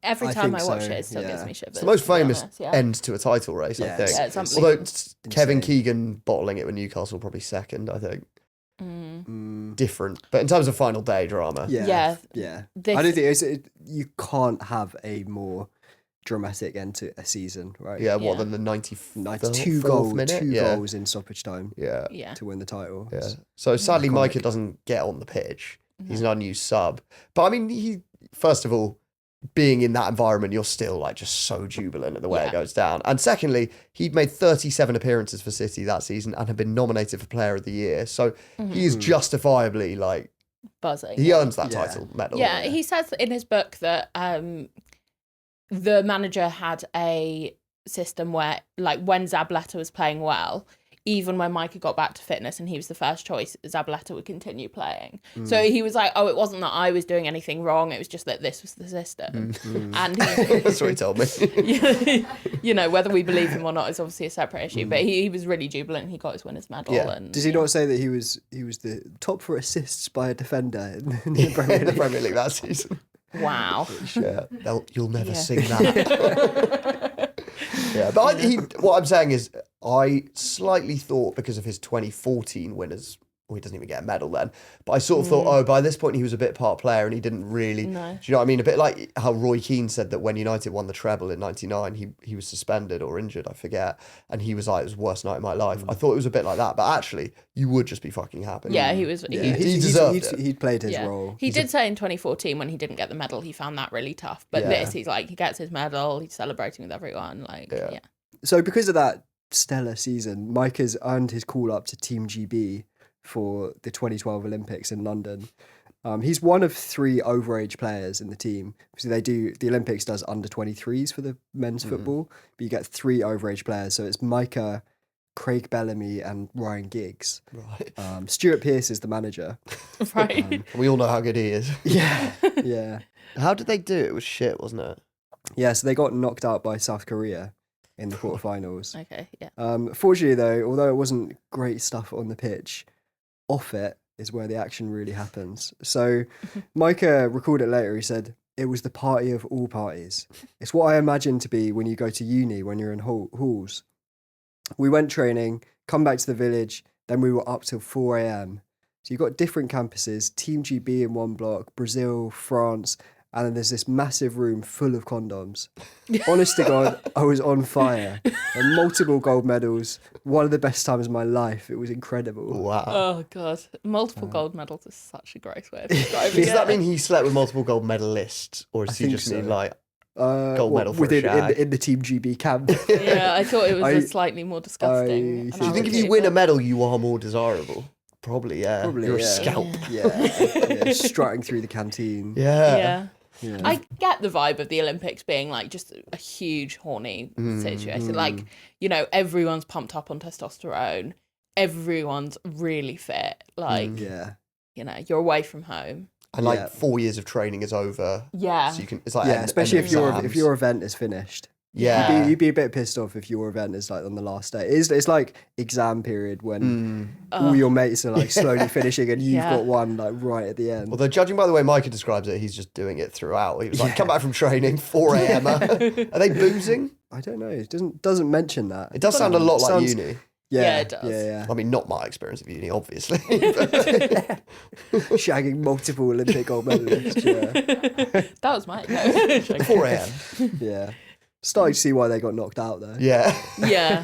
Every I time think I watch so, it still gives yeah. me shivers. It's the most to be famous honest, yeah. end to a title race, I Yeah, think. Yeah, it's Although unbelievable. Kevin Insane. Keegan bottling it with Newcastle probably second, I think. Mm. Different. But in terms of final day drama. Yeah. Yeah. I don't think you can't have a more dramatic end to a season, right? Yeah, what, Yeah. than the 92 minute? two Yeah. goals in stoppage time Yeah. Yeah. to win the title. Yeah. So sadly, Iconic. Micah doesn't get on the pitch. He's not a new sub. But I mean, he, first of all, being in that environment, you're still like just so jubilant at the way it Yeah. goes down. And secondly, he'd made 37 appearances for City that season and had been nominated for Player of the Year. So he is justifiably like, Buzzing. he earns that Yeah. title medal. Yeah, he says in his book that the manager had a system where, like, when Zabaleta was playing well, even when Micah got back to fitness and he was the first choice, Zabaleta would continue playing. So he was like, oh, it wasn't that I was doing anything wrong, it was just that this was the system. And That's what he told me. whether we believe him or not is obviously a separate issue, but he was really jubilant. He got his winner's medal. Yeah. And Does he not say that he was the top for assists by a defender in the Premier in the League? Premier League that season. Wow. Yeah, you'll never Yeah. sing that. Yeah, but what I'm saying is, I slightly thought because of his 2014 winners, well, he doesn't even get a medal then, but I sort of thought, oh, by this point he was a bit part player and he didn't really. No. Do you know what I mean? A bit like how Roy Keane said that when United won the treble in '99, he was suspended or injured, I forget, and he was like, it was the worst night of my life. I thought it was a bit like that, but actually, you would just be fucking happy. Yeah, he was. Yeah, He deserved it. He'd played his Yeah. role. He did say in 2014 when he didn't get the medal, he found that really tough. But Yeah. this, he's like, he gets his medal, he's celebrating with everyone. Like, yeah. So because of that stellar season, Mike has earned his call up to Team GB for the 2012 Olympics in London. He's one of 3 overage players in the team. So the Olympics does under 23s for the men's football, but you get 3 overage players. So it's Micah, Craig Bellamy and Ryan Giggs. Right. Stuart Pearce is the manager. Right. We all know how good he is. Yeah. Yeah. How did they do it? It was shit, wasn't it? Yeah, so they got knocked out by South Korea in the quarterfinals. Okay, yeah. Fortunately, though, although it wasn't great stuff on the pitch, off it is where the action really happens. So Micah recalled it later. He said, it was the party of all parties. It's what I imagine to be when you go to uni, when you're in halls. We went training, come back to the village, then we were up till 4 a.m. So you've got different campuses, Team GB in one block, Brazil, France, and then there's this massive room full of condoms. Honest to God, I was on fire. And multiple gold medals. One of the best times of my life. It was incredible. Wow. Oh God, multiple gold medals is such a gross way of describing Does it. that mean he slept with multiple gold medalists, or does he think just so. mean like gold medal for a within shag? in the Team GB camp. Yeah, I thought it was I- slightly more disgusting. I Do you think if you win a medal, you are more desirable? Probably, yeah. Probably, You're a yeah. scalp. yeah, strutting through the canteen. Yeah. Yeah. I get the vibe of the Olympics being like just a huge horny situation. Like, you know, everyone's pumped up on testosterone. Everyone's really fit. Like, Yeah. you know, you're away from home. And like Yeah. 4 years of training is over. Yeah. So you can. It's like Yeah, especially end if your exams. if your event is finished. Yeah. You'd be a bit pissed off if your event is like on the last day. It's like exam period when all your mates are like slowly finishing and you've got one like right at the end. Although judging by the way Micah describes it, he's just doing it throughout. He was like, come back from training, 4 a.m. Are they boozing? I don't know. It doesn't mention that. It does sound a lot like Sounds- uni. Yeah, it does. Yeah, I mean, not my experience of uni, obviously. yeah. Shagging multiple Olympic gold medalists. Yeah, That was mine. 4 a.m. yeah. Starting to see why they got knocked out though. Yeah. Yeah.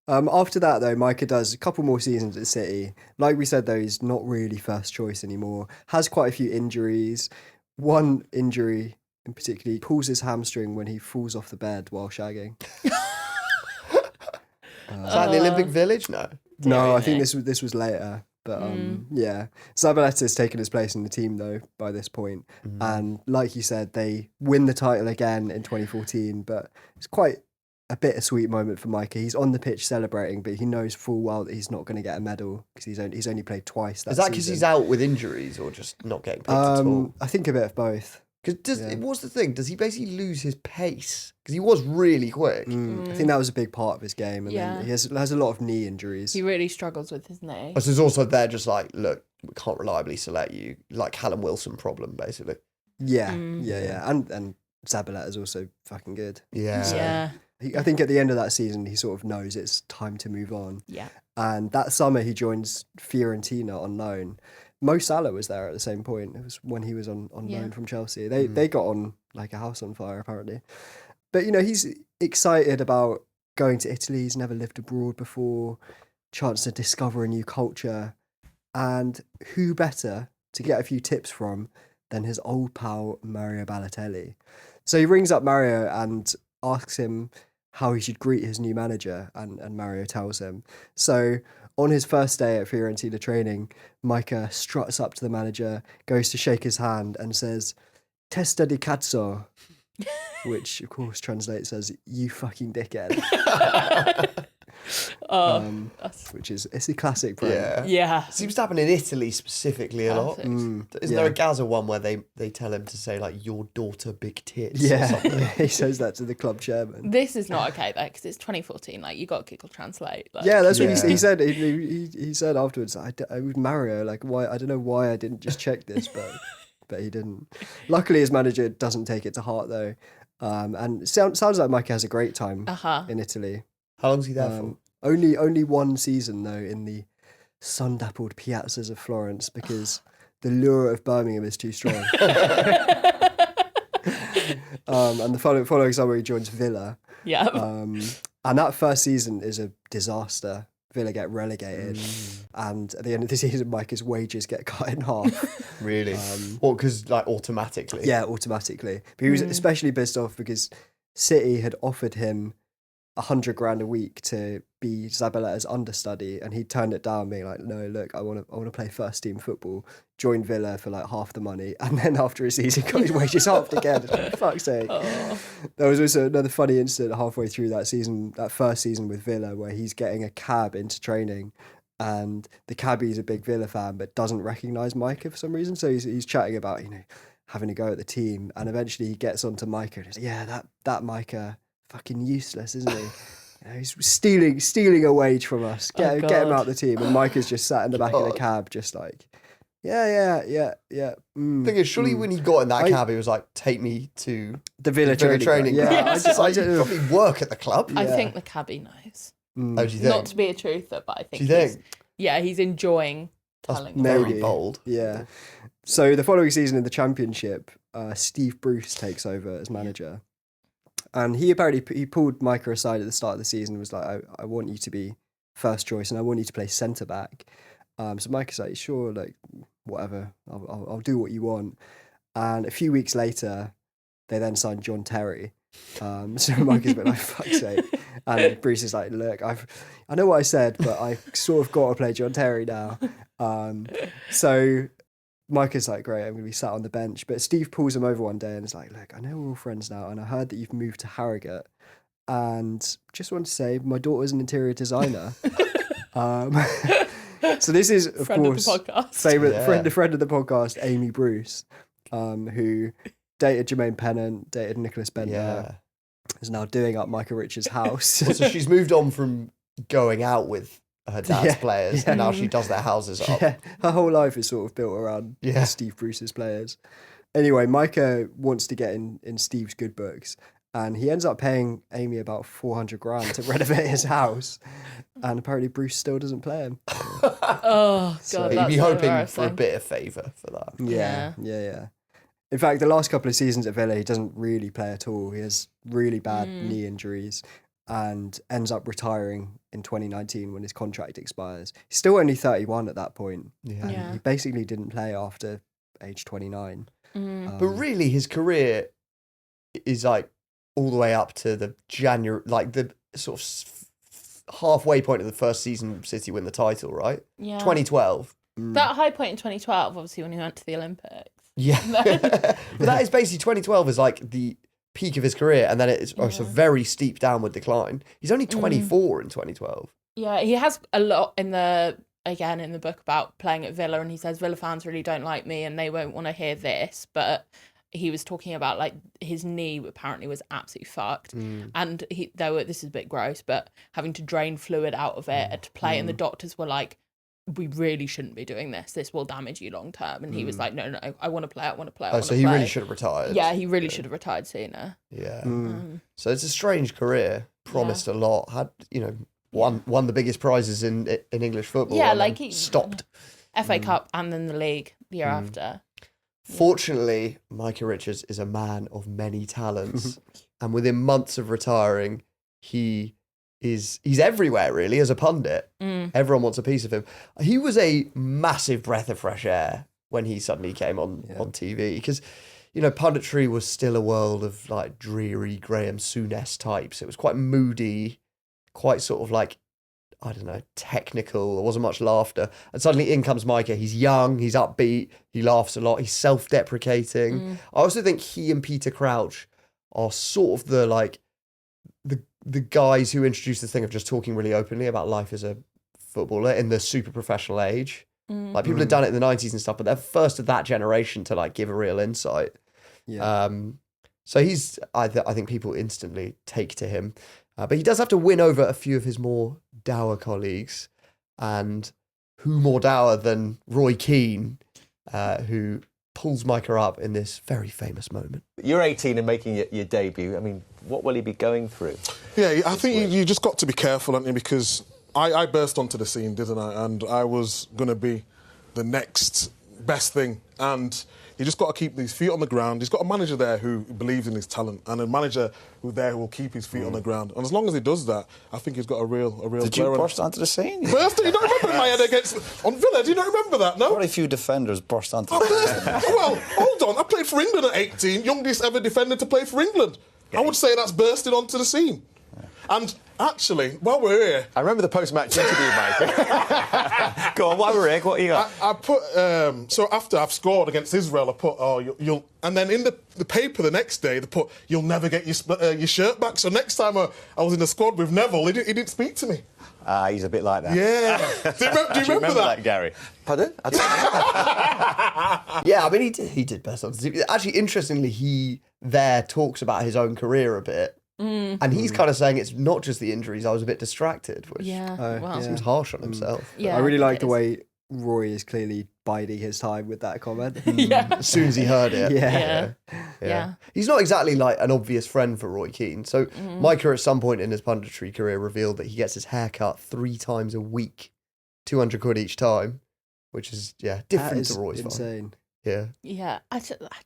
After that though, Micah does a couple more seasons at City. Like we said though, he's not really first choice anymore. Has quite a few injuries. One injury in particular, he pulls his hamstring when he falls off the bed while shagging. Is that in the Olympic Village? No. No, I think this was later. But yeah, Zabaleta's taken his place in the team though by this point. And like you said, they win the title again in 2014. But it's quite a bittersweet moment for Micah. He's on the pitch celebrating, but he knows full well that he's not going to get a medal because he's only played twice. Is that because he's out with injuries or just not getting picked at all? I think a bit of both. Because what's the thing? Does he basically lose his pace? Because he was really quick. I think that was a big part of his game. And then he has a lot of knee injuries. He really struggles with his knee. So it's also they're just like, look, we can't reliably select you. Like Callum Wilson problem, basically. Yeah. And Zabaleta's also fucking good. Yeah. Yeah. I think at the end of that season, he sort of knows it's time to move on. Yeah. And that summer, he joins Fiorentina on loan. Mo Salah was there at the same point. It was when he was on loan from Chelsea. They got on like a house on fire, apparently. But, you know, he's excited about going to Italy. He's never lived abroad before. Chance to discover a new culture. And who better to get a few tips from than his old pal, Mario Balotelli. So he rings up Mario and asks him how he should greet his new manager, and Mario tells him. So on his first day at Fiorentina training, Micah struts up to the manager, goes to shake his hand and says, "Testa di cazzo," which of course translates as "you fucking dickhead." Which is, it's a classic brand. Yeah. Yeah. Seems to happen in Italy specifically a lot. Perfect. Isn't there a Gaza one where they tell him to say like your daughter big tits? Or Yeah, something? he says that to the club chairman. This is not okay though, because it's 2014. Like, you got Google Translate. Like, Yeah, that's what Yeah. he said. He said afterwards, I was Mario. Like, why? I don't know why I didn't just check this, but he didn't. Luckily, his manager doesn't take it to heart though, and it sounds like Micah has a great time in Italy. How long's he there for? Only one season though in the sun-dappled piazzas of Florence because the lure of Birmingham is too strong. And the following summer he joins Villa. Yeah. And that first season is a disaster. Villa get relegated, and at the end of the season, Micah's wages get cut in half. Really? Well, because like automatically. Yeah, automatically. But he was especially pissed off because City had offered him $100,000 a week to be Zabaleta's understudy, and he turned it down, being like, "No, look, I want to play first team football." Joined Villa for like half the money, and then after a season, got his wages halved again. For fuck's sake! There was also another funny incident halfway through that season, that first season with Villa, where he's getting a cab into training, and the cabbie's a big Villa fan, but doesn't recognise Micah for some reason. So he's chatting about having a go at the team, and eventually he gets onto Micah and he's like, "Yeah, that Micah, fucking useless, isn't he? He's stealing a wage from us. Get him out of the team." And Micah's just sat in the back of the cab, just like, yeah. Thing is, surely when he got in that cab, he was like, "Take me to the Villa training. Yeah, I don't probably work at the club. I think the cabbie knows. Oh, do you think? Not to be a truther, but I think Do you think? he's enjoying That's telling very Maybe. bold. Yeah. So the following season in the Championship, Steve Bruce takes over as manager. And he pulled Micah aside at the start of the season and was like, I want you to be first choice and I want you to play centre-back. So Micah's like, sure, like, whatever, I'll do what you want. And a few weeks later, they then signed John Terry. So Micah's a bit like, fuck's sake. And Bruce is like, look, I know what I said, but I sort of got to play John Terry now. So Micah's like, great, I'm going to be sat on the bench. But Steve pulls him over one day and is like, look, I know we're all friends now, and I heard that you've moved to Harrogate. And just want to say, my daughter's an interior designer. So this is, of course, friend of the podcast, Amy Bruce, who dated Jermaine Pennant, dated Nicholas Bender, is now doing up Micah Richards' house. So she's moved on from going out with her dad's players, and now she does their houses up. Yeah, her whole life is sort of built around Steve Bruce's players. Anyway, Micah wants to get in Steve's good books, and he ends up paying Amy about $400,000 to renovate his house, and apparently Bruce still doesn't play him. Oh, God, So that's you'd be so hoping for a embarrassing. bit of favour for that. Yeah. In fact, the last couple of seasons at Villa, he doesn't really play at all. He has really bad knee injuries and ends up retiring in 2019 when his contract expires. He's still only 31 at that point. Yeah. He basically didn't play after age 29. But really, his career is like all the way up to the January, like the sort of halfway point of the first season City win the title, right? Yeah. 2012. That high point in 2012, obviously, when he went to the Olympics. Yeah. But that is basically 2012 is like the peak of his career, and then it's a very steep downward decline. He's only 24 in 2012. Yeah, he has a lot in the book about playing at Villa, and he says Villa fans really don't like me and they won't want to hear this, but he was talking about like his knee apparently was absolutely fucked, and this is a bit gross, but having to drain fluid out of it to play, and the doctors were like, we really shouldn't be doing this. This will damage you long term. And he was like, no, I want to play. So he really should have retired. Yeah, he really should have retired sooner. Yeah. So it's a strange career. Promised a lot. Had won the biggest prizes in English football. Yeah, and like then he stopped. FA Cup and then the league the year after. Fortunately, Micah Richards is a man of many talents, and within months of retiring, he's everywhere really as a pundit. Everyone wants a piece of him. He was a massive breath of fresh air when he suddenly came on TV, because punditry was still a world of like dreary Graham Souness types. It was quite moody, quite sort of like, I don't know, technical. There wasn't much laughter. And suddenly in comes Micah. He's young, he's upbeat, he laughs a lot, he's self-deprecating. I also think he and Peter Crouch are sort of the guys who introduced the thing of just talking really openly about life as a footballer in the super professional age. Like people had done it in the 90s and stuff, but they're first of that generation to like give a real insight. Yeah. So he's, I think people instantly take to him. But he does have to win over a few of his more dour colleagues. And who more dour than Roy Keane, who pulls Micah up in this very famous moment. You're 18 and making your debut. I mean, what will he be going through? Yeah, I think you just got to be careful, haven't you? Because I burst onto the scene, didn't I? And I was going to be the next best thing. And you just got to keep his feet on the ground. He's got a manager there who believes in his talent, and a manager who will keep his feet on the ground. And as long as he does that, I think he's got a real. Did you burst onto the scene? Burst? You don't remember my head on Villa? Do you not remember that? No. Quite a few defenders burst onto the scene. Well, hold on. I played for England at 18, youngest ever defender to play for England. I would say that's bursting onto the scene. And actually, while we're here, I remember the post-match interview, Mike. Go on, while we're here, what you got? I put so after I've scored against Israel, I put you'll and then in the paper the next day they put you'll never get your shirt back. So next time I was in the squad with Neville, he didn't speak to me. He's a bit like that. Yeah. Do you remember that, Gary? Pardon? Yeah, I mean he did best on the team. Actually, interestingly, he there talks about his own career a bit. And he's kind of saying it's not just the injuries, I was a bit distracted, which seems harsh on himself. Yeah, I really like the way Roy is clearly biding his time with that comment. As soon as he heard it. Yeah. He's not exactly like an obvious friend for Roy Keane. So Micah at some point in his punditry career revealed that he gets his hair cut 3 times a week, £200 each time, which is different to Roy's insane. Yeah. Yeah.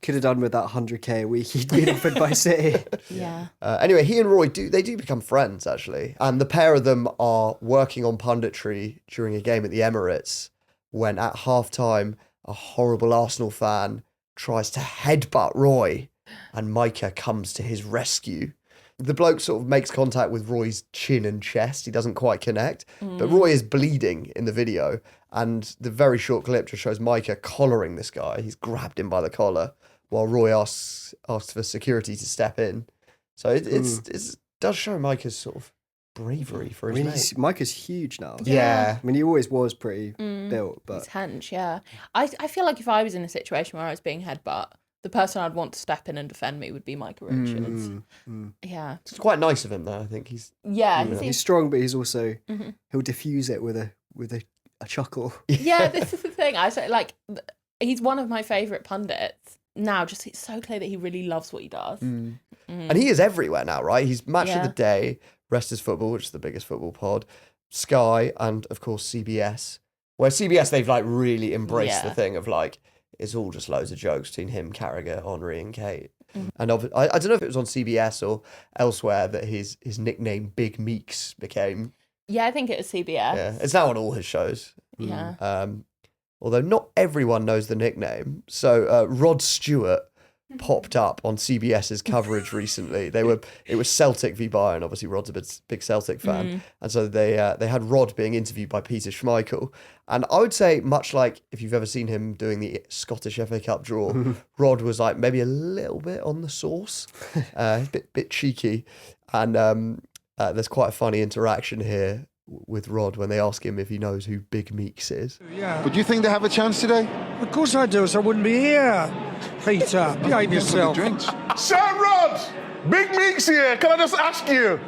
Could have done with that 100k a week he'd been offered by City. Yeah. Anyway, he and Roy do become friends actually, and the pair of them are working on punditry during a game at the Emirates when at halftime a horrible Arsenal fan tries to headbutt Roy, and Micah comes to his rescue. The bloke sort of makes contact with Roy's chin and chest. He doesn't quite connect, but Roy is bleeding in the video. And the very short clip just shows Micah collaring this guy. He's grabbed him by the collar while Roy asks for security to step in. So it does show Micah's sort of bravery for his mate. Micah's huge now. Yeah. I mean, he always was pretty built, but He's hench, yeah. I feel like if I was in a situation where I was being headbutt, the person I'd want to step in and defend me would be Micah Richards. Yeah. It's quite nice of him though. I think he's he's strong, but he's also he'll diffuse it with a chuckle. Yeah, this is the thing. I say, like, he's one of my favourite pundits. Now, just it's so clear that he really loves what he does. And he is everywhere now, right? He's Match of the Day, Rest is Football, which is the biggest football pod, Sky, and of course CBS. Where CBS, they've like really embraced the thing of like, it's all just loads of jokes between him, Carragher, Henry and Kate. And I don't know if it was on CBS or elsewhere that his nickname Big Meeks became. Yeah, I think it was CBS. Yeah, it's now on all his shows. Yeah. Although not everyone knows the nickname. So Rod Stewart popped up on CBS's coverage recently. It was Celtic v Bayern. Obviously, Rod's a big Celtic fan, and so they had Rod being interviewed by Peter Schmeichel. And I would say, much like if you've ever seen him doing the Scottish FA Cup draw, Rod was like maybe a little bit on the sauce, a bit cheeky, and there's quite a funny interaction here with Rod when they ask him if he knows who Big Meeks is. Yeah. But do you think they have a chance today? Of course I do, so I wouldn't be here. Peter, behave yourself. Sir Rod, Big Meeks here. Can I just ask you,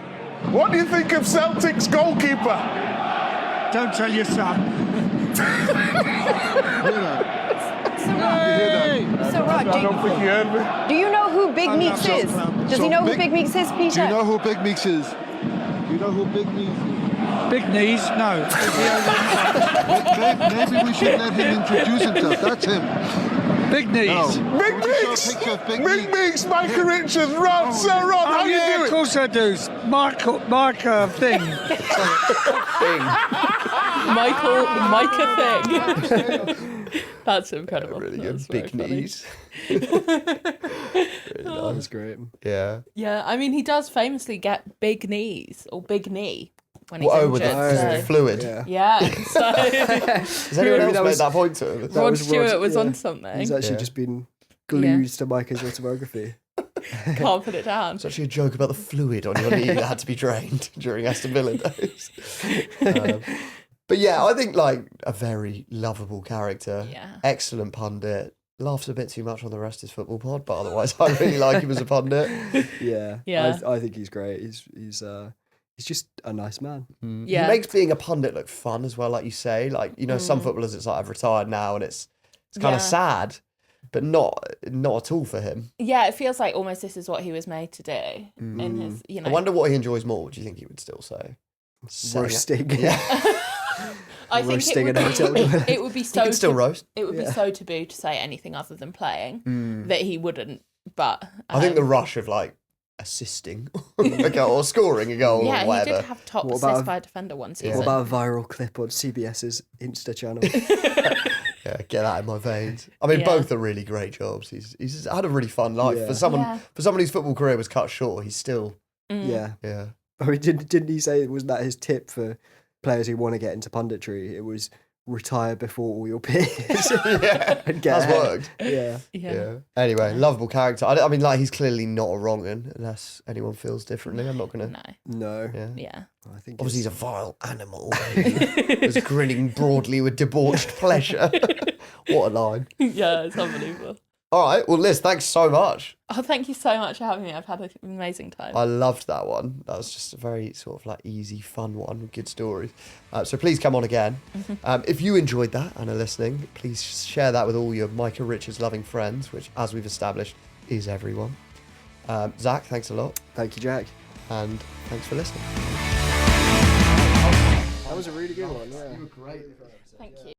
what do you think of Celtic's goalkeeper? Don't tell your son. So Rod, I don't think you heard me. do you know who Big Meeks is? Does he know who Big Meeks is, Peter? Do you know who Big Meeks is? Do you know who Big Meeks is? Big knees? No. Maybe we should let him introduce himself. That's him. Big knees. No. Big Meeks! Big Meeks, Micah Richards, Rod, Sir Rod, how you doing? Of course I do. Micah thing. Micah thing. That's incredible. Really good. That's Big very funny. knees. Really nice. That's great. Yeah. Yeah, I mean, he does famously get big knees or big knee when he's With injured. the fluid. Yeah, so Has anyone else made that point to him? Rod Stewart was on something. He's actually just been glued to Micah's autobiography. Can't put it down. It's actually a joke about the fluid on your knee that had to be drained during Aston Villa days. But yeah, I think like a very lovable character, excellent pundit, laughs a bit too much on the Rest is Football pod, but otherwise I really like him as a pundit. Yeah. I think he's great. He's just a nice man. Yeah. He makes being a pundit look fun as well, like you say. Like, you know, some footballers, it's like, I've retired now, and it's kind of sad, but not at all for him. Yeah, it feels like almost this is what he was made to do in his, you know. I wonder what he enjoys more. Do you think he would still say? Roasting. Yeah. I think roasting in a hotel toilet. it would be He so can still roast. It would be so taboo to say anything other than playing that he wouldn't. But I think the rush of like assisting a goal or scoring a goal or he whatever. did have top What assist about- by a defender one season. What about a viral clip on CBS's Insta channel? Yeah, get that in my veins. I mean, both are really great jobs. He's had a really fun life. Yeah. For someone whose football career was cut short, he's still Yeah. yeah. I mean, didn't he say, wasn't that his tip for players who want to get into punditry? It was retire before all your peers. Yeah, and get that's ahead. worked. Yeah. Anyway, lovable character. I mean, like, he's clearly not a wrong un unless anyone feels differently. I'm not gonna. No. Yeah. I think Obviously, he's a vile animal. He was grinning broadly with debauched pleasure. What a line. Yeah, it's unbelievable. All right, well, Liz, thanks so much. Oh, thank you so much for having me. I've had an amazing time. I loved that one. That was just a very sort of like easy, fun one with good stories. So please come on again. If you enjoyed that and are listening, please share that with all your Micah Richards loving friends, which, as we've established, is everyone. Zach, thanks a lot. Thank you, Jack. And thanks for listening. That was a really good one. Yeah. You were great. Thank you.